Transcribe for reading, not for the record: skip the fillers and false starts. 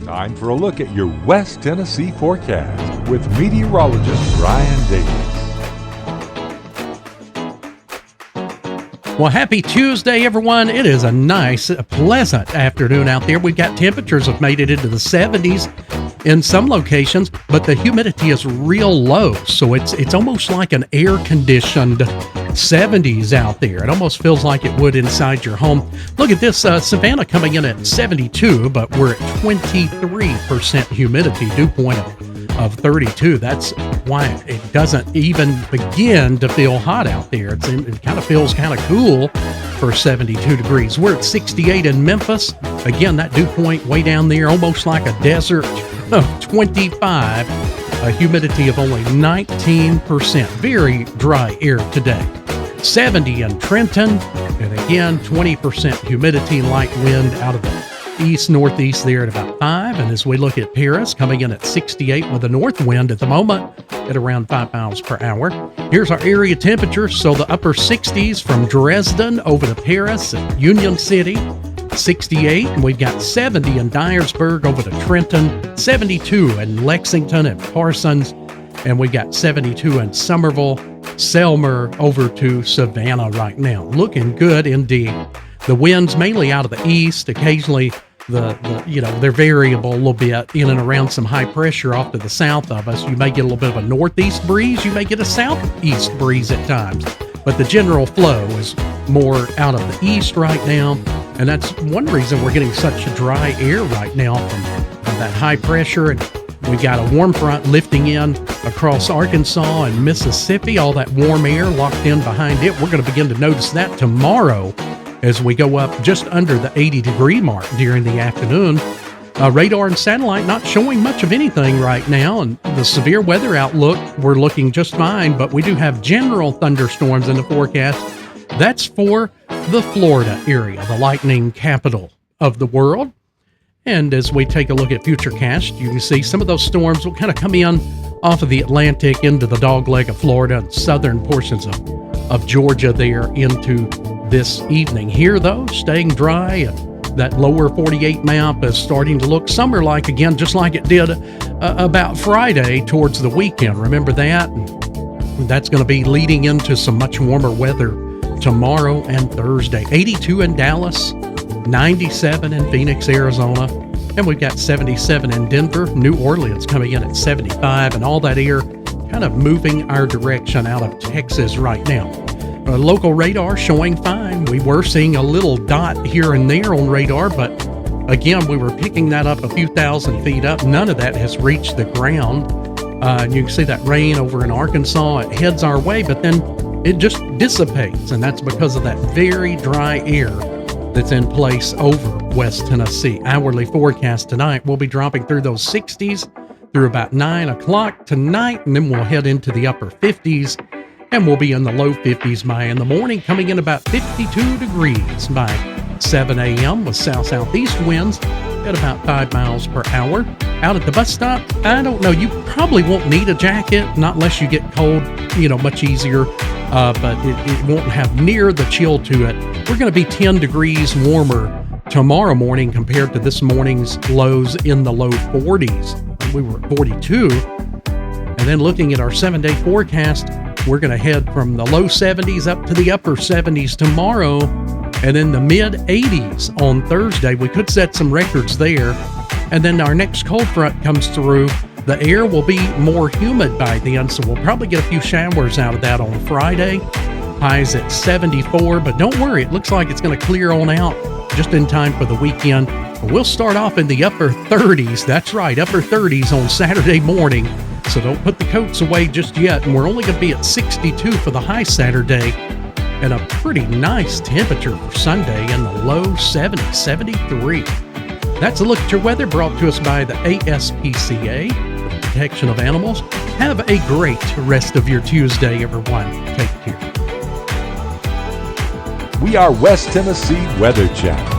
Time for a look at your West Tennessee forecast with meteorologist Brian Davis. Well, happy Tuesday, everyone. It is a nice, pleasant afternoon out there. We've got temperatures have made it into the 70s in some locations, but the humidity is real low. So it's almost like an air-conditioned 70s out there. It almost feels like it would inside your home. Look at this, Savannah coming in at 72, but we're at 23% humidity, dew point of 32. That's why it doesn't even begin to feel hot out there. It kind of feels kind of cool for 72 degrees. We're at 68 in Memphis. Again, that dew point way down there, almost like a desert of 25. A humidity of only 19%. Very dry air today. 70 in Trenton, and again, 20% humidity, light wind out of the east-northeast there at about 5. And as we look at Paris, coming in at 68 with a north wind at the moment at around 5 miles per hour. Here's our area temperature. So the upper 60s from Dresden over to Paris and Union City, 68. And we've got 70 in Dyersburg over to Trenton, 72 in Lexington and Parsons, and we've got 72 in Somerville, Selmer over to Savannah right now. Looking good indeed. The winds mainly out of the east, occasionally they're variable a little bit in and around some high pressure off to the south of us. You may get a little bit of a northeast breeze. You may get a southeast breeze at times, but the general flow is more out of the east right now. And that's one reason we're getting such dry air right now from that high pressure. And we got a warm front lifting in across Arkansas and Mississippi, all that warm air locked in behind it. We're going to begin to notice that tomorrow as we go up just under the 80-degree mark during the afternoon. Radar and satellite not showing much of anything right now, and the severe weather outlook, we're looking just fine, but we do have general thunderstorms in the forecast. That's for the Florida area, the lightning capital of the world. And as we take a look at Futurecast, you can see some of those storms will kind of come in off of the Atlantic into the dogleg of Florida and southern portions of Georgia there into this evening. Here, though, staying dry, and that lower 48 map is starting to look summer-like again, just like it did about Friday towards the weekend. Remember that? And that's going to be leading into some much warmer weather tomorrow and Thursday. 82 in Dallas, 97 in Phoenix, Arizona, and we've got 77 in Denver. New Orleans coming in at 75, and all that air kind of moving our direction out of Texas right now. Local radar showing fine. We were seeing a little dot here and there on radar, but again, we were picking that up a few thousand feet up. None of that has reached the ground. And you can see that rain over in Arkansas. It heads our way, but then it just dissipates, and that's because of that very dry air that's in place over West Tennessee. Hourly forecast tonight, we'll be dropping through those 60s through about 9 o'clock tonight, and then we'll head into the upper 50s, and we'll be in the low 50s by in the morning, coming in about 52 degrees by 7 a.m. with south-southeast winds at about 5 miles per hour. Out at the bus stop, I don't know, you probably won't need a jacket, not unless you get cold, much easier, but it won't have near the chill to it. We're going to be 10 degrees warmer tomorrow morning compared to this morning's lows in the low 40s. We were at 42. And then looking at our 7-day forecast, we're going to head from the low 70s up to the upper 70s tomorrow, and then the mid 80s on Thursday. We could set some records there. And then our next cold front comes through. The air will be more humid by then, so we'll probably get a few showers out of that on Friday. Highs at 74, but don't worry, it looks like it's going to clear on out just in time for the weekend. We'll start off in the upper 30s. That's right, upper 30s on Saturday morning. So don't put the coats away just yet. And we're only going to be at 62 for the high Saturday, and a pretty nice temperature for Sunday in the low 70s, 73. That's a look at your weather brought to us by the ASPCA, the Protection of Animals. Have a great rest of your Tuesday, everyone. Take care. We are West Tennessee Weather Channel.